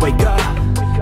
Wake up,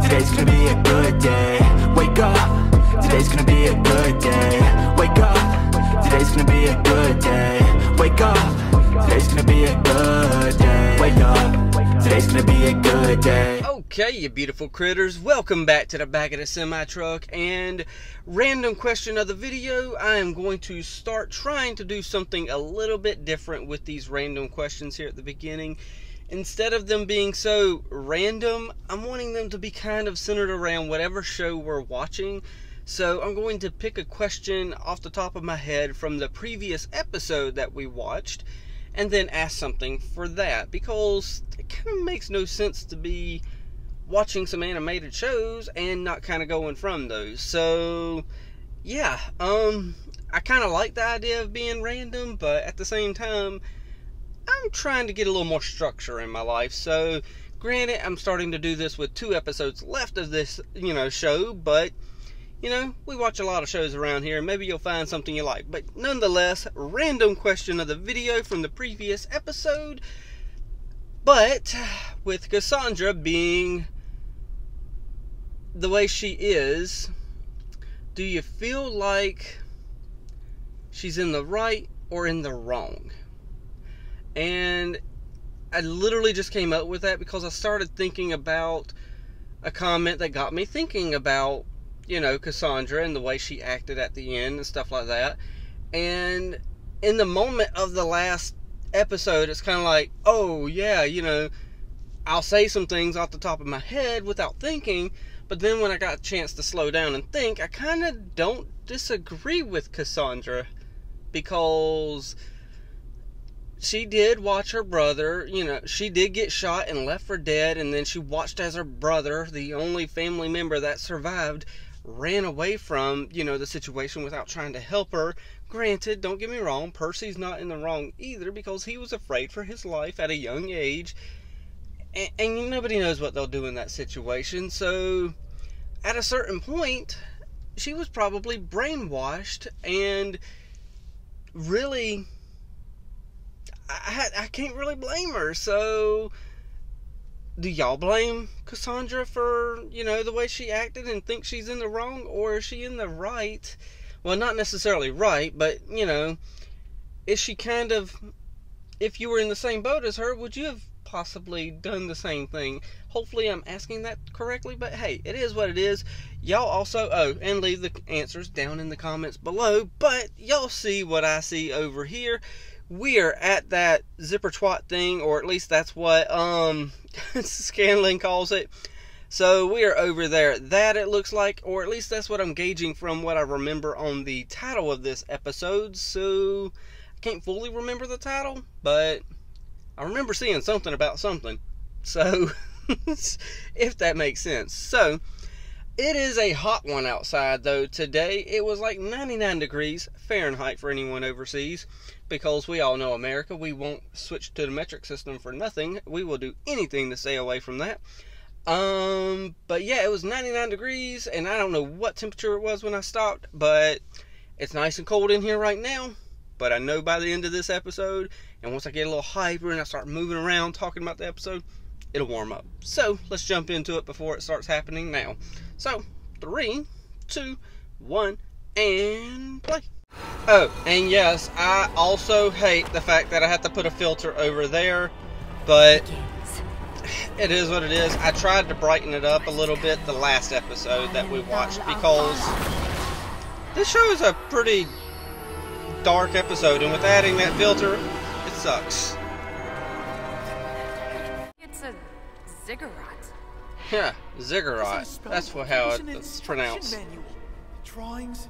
today's gonna be a good day. Wake up, today's gonna be a good day. Wake up, today's gonna be a good day. Wake up, today's gonna be a good day. Wake up, today's gonna be a good day. Okay, you beautiful critters, welcome back to the back of the semi-truck. And random question of the video, I am going to start trying to do something a little bit different with these random questions here at the beginning. Instead of them being so random, I'm wanting them to be kind of centered around whatever show we're watching. So I'm going to pick a question off the top of my head from the previous episode that we watched, and then ask something for that, because it kind of makes no sense to be watching some animated shows and not kind of going from those. So yeah, I kind of like the idea of being random, but at the same time I'm trying to get a little more structure in my life. So granted, I'm starting to do this with 2 episodes left of this, show, but we watch a lot of shows around here. Maybe you'll find something you like. But nonetheless, random question of the video from the previous episode. But with Cassandra being the way she is, do you feel like she's in the right or in the wrong? And I literally just came up with that because I started thinking about a comment that got me thinking about Cassandra and the way she acted at the end and stuff like that. And in the moment of the last episode, it's kind of like, oh yeah, I'll say some things off the top of my head without thinking, but then when I got a chance to slow down and think, I kind of don't disagree with Cassandra, because she did watch her brother, she did get shot and left for dead, and then she watched as her brother, the only family member that survived, ran away from, the situation without trying to help her. Granted, don't get me wrong, Percy's not in the wrong either, because he was afraid for his life at a young age, and nobody knows what they'll do in that situation. So at a certain point, she was probably brainwashed, and really, I can't really blame her. So do y'all blame Cassandra for, the way she acted and think she's in the wrong? Or is she in the right? Well, not necessarily right, but, is she kind of, if you were in the same boat as her, would you have possibly done the same thing? Hopefully I'm asking that correctly, but hey, it is what it is. Y'all also, and leave the answers down in the comments below, but y'all see what I see over here. We are at that zipper twat thing, or at least that's what Scanlan calls it. So we are over there. That it looks like, or at least that's what I'm gauging from what I remember on the title of this episode. So I can't fully remember the title, but I remember seeing something about something. So if that makes sense. So it is a hot one outside though today. It was like 99 degrees Fahrenheit for anyone overseas, because we all know America, we won't switch to the metric system for nothing. We will do anything to stay away from that. But yeah, it was 99 degrees, and I don't know what temperature it was when I stopped, but it's nice and cold in here right now. But I know by the end of this episode, and once I get a little hyper and I start moving around talking about the episode, it'll warm up. So let's jump into it before it starts happening now. So 3, 2, 1, and play. Oh, and yes, I also hate the fact that I have to put a filter over there, but it is what it is. I tried to brighten it up a little bit the last episode that we watched, because this show is a pretty dark episode, and with adding that filter, it sucks. It's a ziggurat. Yeah, ziggurat. That's how it's pronounced. Drawings,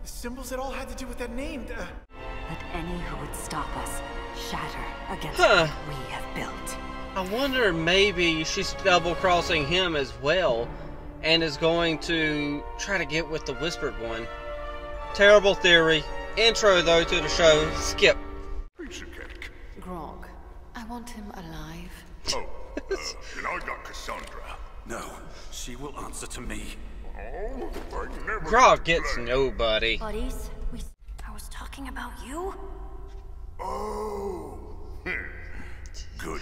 the symbols, it all had to do with that name. Let any who would stop us shatter against what we have built. I wonder, maybe she's double-crossing him as well, and is going to try to get with the Whispered One. Terrible theory. Intro, though, to the show. Skip. Piece of cake. Grog, I want him alive. Oh, and I got Cassandra. No, she will answer to me. Oh, I never Grog gets nobody. Buddies, I was talking about you. Oh, goody.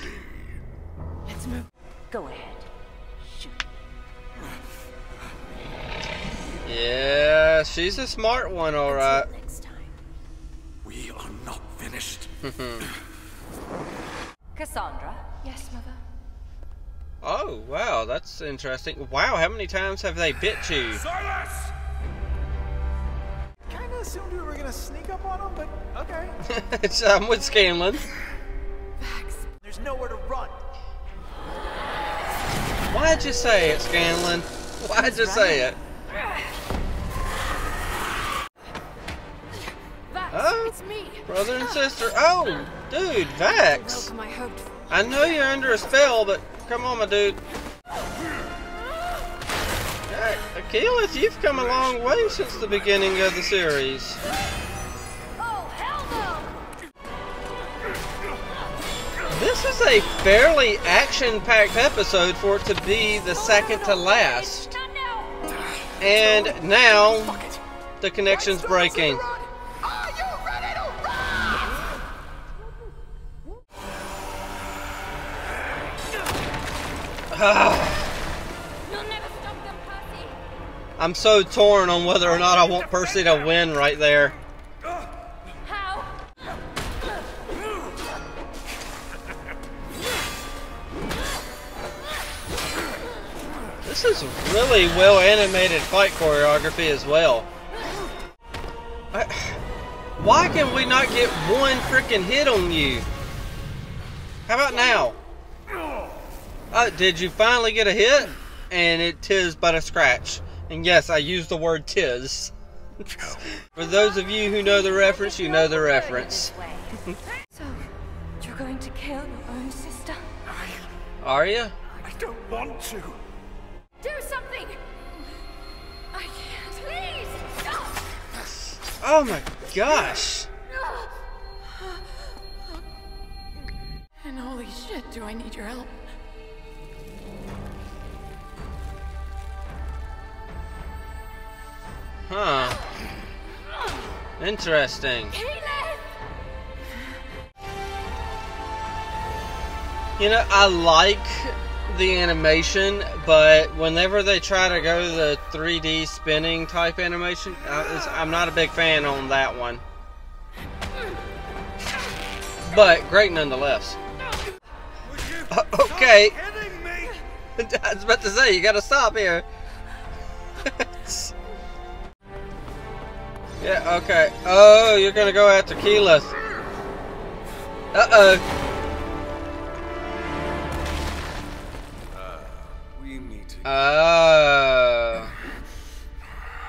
Let's move. Go ahead. Yeah, she's a smart one, alright. Next time. We are not finished. Cassandra? Yes, Mother. Oh, wow, that's interesting. Wow, how many times have they bit you? Silas! Kinda assumed we were gonna sneak up on him, but okay. I'm with Scanlan. There's nowhere to run. Why'd you say it, Scanlan? Why'd you say it? Oh, It's me. brother and sister. Oh, dude, Vax. Welcome I hoped for. I know you're under a spell, but come on, my dude. Keyleth, you've come a long way since the beginning of the series. Oh, hell no! This is a fairly action-packed episode for it to be the second to last. Not now! And now, the connection's breaking. Are you ready to run? You'll never stop them, Percy! I'm so torn on whether or not I want Percy to win right there. How? This is really well animated fight choreography as well. Why can we not get one freaking hit on you? How about now? Did you finally get a hit? And it tis but a scratch. And yes, I used the word tis. For those of you who know the reference, you know the reference. So, you're going to kill your own sister? Are you? I don't want to. Do something! I can't. Please! Stop! Oh my gosh. And holy shit, do I need your help? Huh. Interesting. You know, I like the animation, but whenever they try to go to the 3D spinning type animation, I'm not a big fan on that one. But great nonetheless. Okay. I was about to say, you gotta stop here. Yeah, okay. Oh, you're gonna go after Keyleth. Uh-oh. We need to.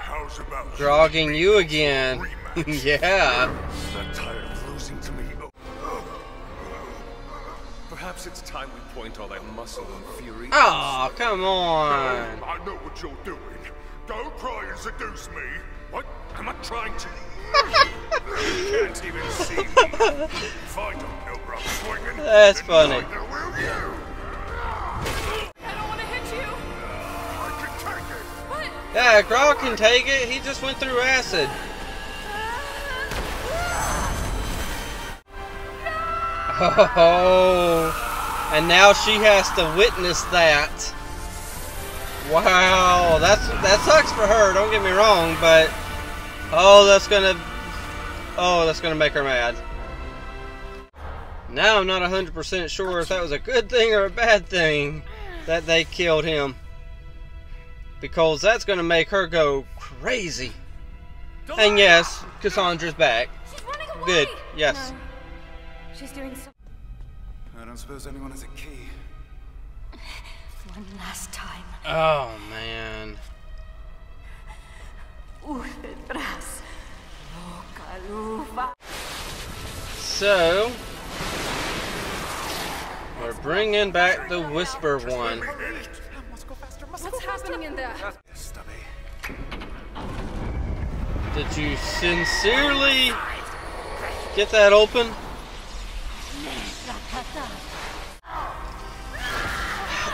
How's about Drogging you again. Yeah. Not tired of losing to me? Perhaps it's time we point all that muscle and fury. Oh, come on. I know what you're doing. Don't try and seduce me. What? I'm not trying to. You can't even see me. If I don't know where I'm swinging, That's then funny. neither will you. I don't want to hit you! I can take it. What? Yeah, Grog can take it. He just went through acid. Oh, and now she has to witness that. Wow, that sucks for her. Don't get me wrong, but that's gonna make her mad. Now I'm not 100% sure if that was a good thing or a bad thing that they killed him, because that's gonna make her go crazy. And yes, Cassandra's back. She's running away! Good. Yes. No. She's doing something. I don't suppose anyone has a key. One last time. Oh man. So we're bringing back the Whisper one. Must go faster, must What's go faster. happening in there? Stubby. Did you sincerely get that open?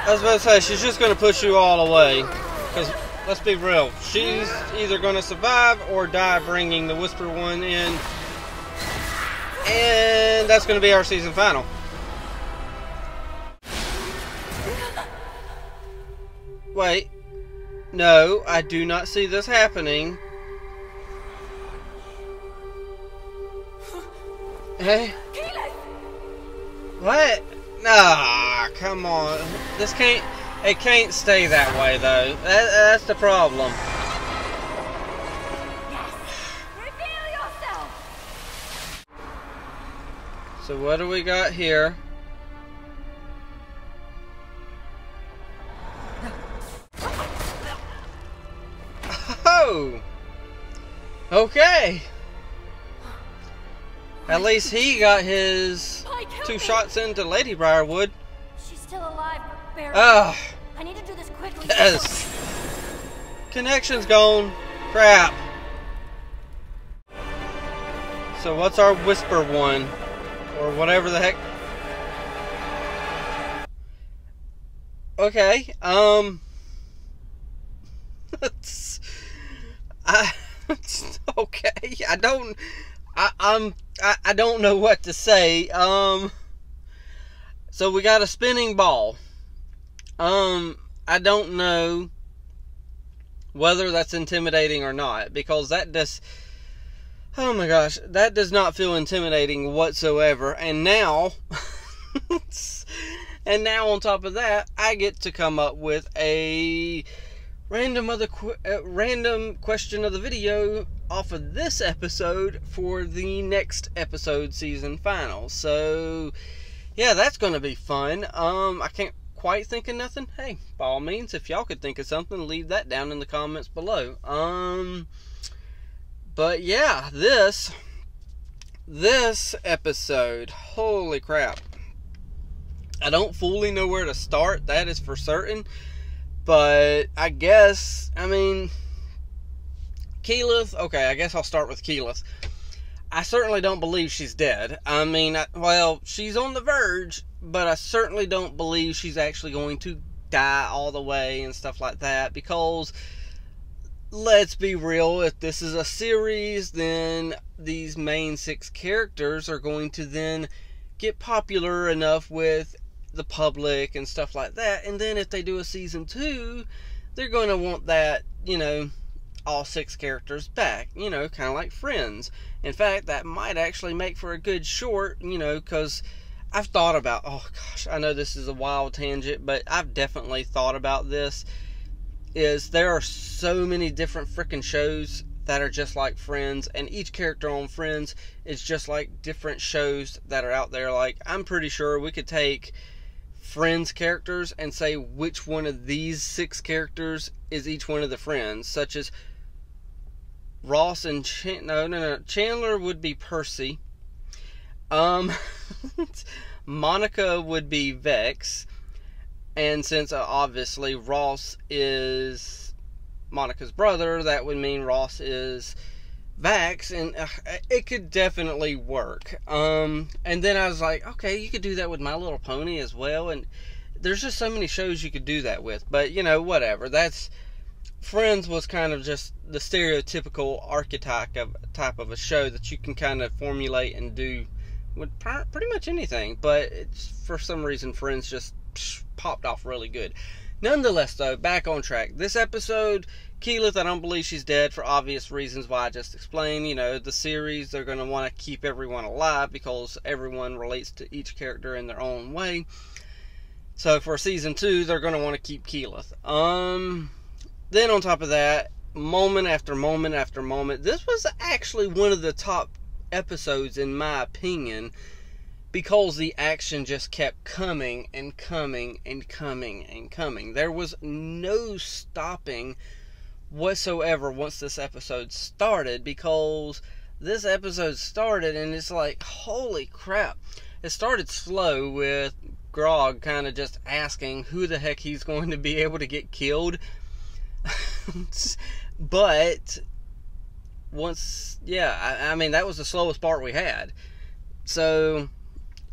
I was about to say, she's just going to push you all away. Because, let's be real, she's either going to survive or die bringing the Whisper one in. And that's going to be our season final. Wait, No, I do not see this happening. Hey? What? Nah, come on. This can't... It can't stay that way, though. That's the problem. Yes. Reveal yourself. So what do we got here? Oh! Okay. At least he got his 2 shots into Lady Briarwood. She's still alive, barely. Ugh. I need to do this quickly. Yes. Connection's gone. Crap. So what's our whisper one? Or whatever the heck. Okay. Okay. I don't know what to say. So we got a spinning ball. I don't know whether that's intimidating or not, because that does, oh my gosh, that does not feel intimidating whatsoever. And now, on top of that, I get to come up with a random question of the video off of this episode for the next episode season final. So yeah, that's gonna be fun. I can't quite think of nothing. Hey, by all means, if y'all could think of something, leave that down in the comments below. But yeah, this episode, holy crap, I don't fully know where to start, that is for certain. But I guess, I mean, Keyleth, okay, I guess I'll start with Keyleth. I certainly don't believe she's dead. I mean, well, she's on the verge, but I certainly don't believe she's actually going to die all the way and stuff like that, because let's be real, if this is a series, then these main 6 characters are going to then get popular enough with the public and stuff like that, and then if they do a season 2, they're going to want that, you know, all 6 characters back, you know, kind of like Friends. In fact, that might actually make for a good short, you know, because I've thought about, oh gosh, I know this is a wild tangent, but I've definitely thought about this, is there are so many different freaking shows that are just like Friends, and each character on Friends is just like different shows that are out there. Like, I'm pretty sure we could take Friends characters and say which one of these 6 characters is each one of the Friends, such as Ross and Chandler would be Percy. Monica would be Vex, and since obviously Ross is Monica's brother, that would mean Ross is Vax, and it could definitely work. And then I was like, okay, you could do that with My Little Pony as well, and there's just so many shows you could do that with. But you know, whatever. That's Friends was kind of just the stereotypical archetype of a show that you can kind of formulate and do with pretty much anything. But it's, for some reason, Friends just popped off really good. Nonetheless, though, back on track. This episode, Keyleth, I don't believe she's dead for obvious reasons why I just explained. You know, the series, they're going to want to keep everyone alive because everyone relates to each character in their own way. So for season 2, they're going to want to keep Keyleth. Then on top of that, moment after moment after moment, this was actually one of the top episodes in my opinion, because the action just kept coming and coming and coming and coming. There was no stopping whatsoever once this episode started, because this episode started and it's like, holy crap. It started slow with Grog kind of just asking who the heck he's going to be able to get killed. But once, yeah, I mean, that was the slowest part we had. So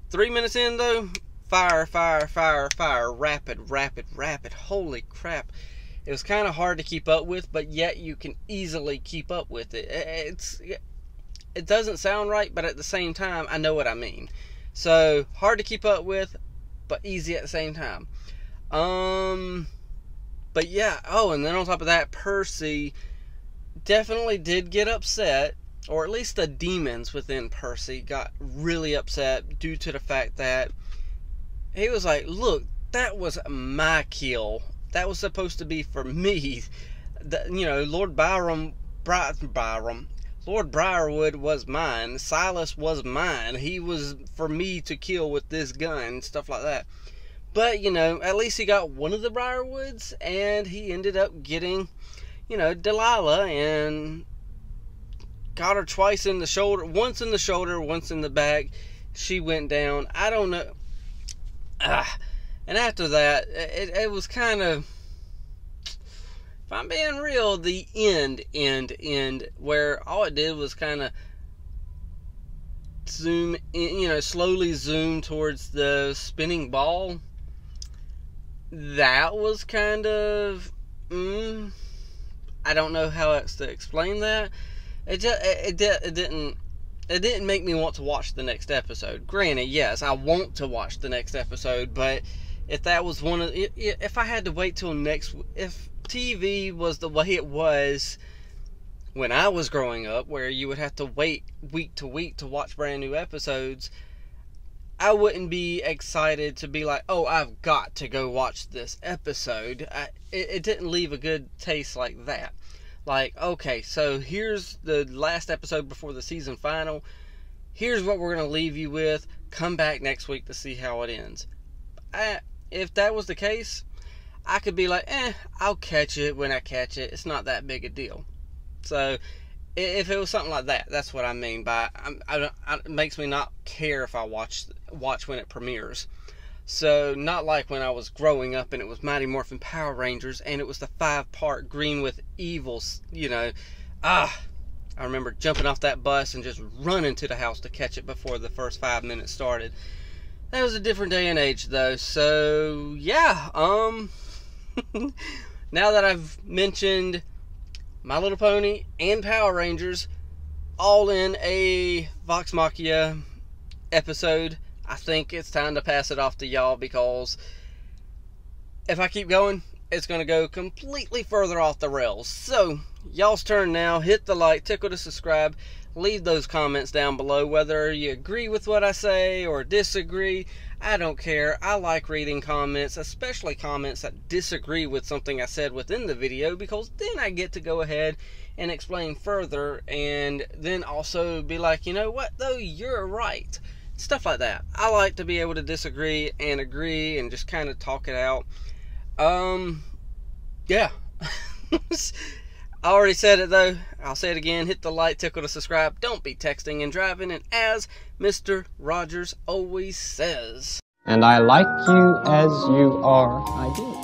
3 minutes in, though, fire, rapid. Holy crap. It was kind of hard to keep up with, but yet you can easily keep up with it. It doesn't sound right, but at the same time, I know what I mean. So, hard to keep up with, but easy at the same time. But yeah, oh, and then on top of that, Percy definitely did get upset, or at least the demons within Percy got really upset due to the fact that he was like, look, that was my kill. That was supposed to be for me. Lord Briarwood was mine. Silas was mine. He was for me to kill with this gun, stuff like that. But, at least he got one of the Briarwoods, and he ended up getting, Delilah, and got her twice in the shoulder. Once in the shoulder, once in the back. She went down. I don't know. And after that, it was kind of, if I'm being real, the end, where all it did was kind of zoom in, slowly zoom towards the spinning ball. That was kind of, I don't know how else to explain that. It didn't make me want to watch the next episode. Granted, yes, I want to watch the next episode, but if that was if I had to wait till if TV was the way it was when I was growing up, where you would have to wait week to week to watch brand new episodes, I wouldn't be excited to be like, oh, I've got to go watch this episode. It didn't leave a good taste like that. Like, okay, so here's the last episode before the season final. Here's what we're going to leave you with. Come back next week to see how it ends. If that was the case, I could be like, I'll catch it when I catch it. It's not that big a deal. So, if it was something like that, that's what I mean by, it makes me not care if I watch when it premieres. So, not like when I was growing up and it was Mighty Morphin Power Rangers and it was the 5-part Green with Evil, I remember jumping off that bus and just running to the house to catch it before the first 5 minutes started. That was a different day and age, though. So, yeah, now that I've mentioned My Little Pony and Power Rangers all in a Vox Machina episode, I think it's time to pass it off to y'all, because if I keep going, it's going to go completely further off the rails. So, y'all's turn now. Hit the like, tickle to subscribe. Leave those comments down below, whether you agree with what I say or disagree. I don't care. I like reading comments, especially comments that disagree with something I said within the video, because then I get to go ahead and explain further, and then also be like, you know what, though, you're right. Stuff like that. I like to be able to disagree and agree and just kind of talk it out. Yeah. I already said it, though. I'll say it again. Hit the like, tickle to subscribe. Don't be texting and driving. And as Mr. Rogers always says, and I like you as you are. I do.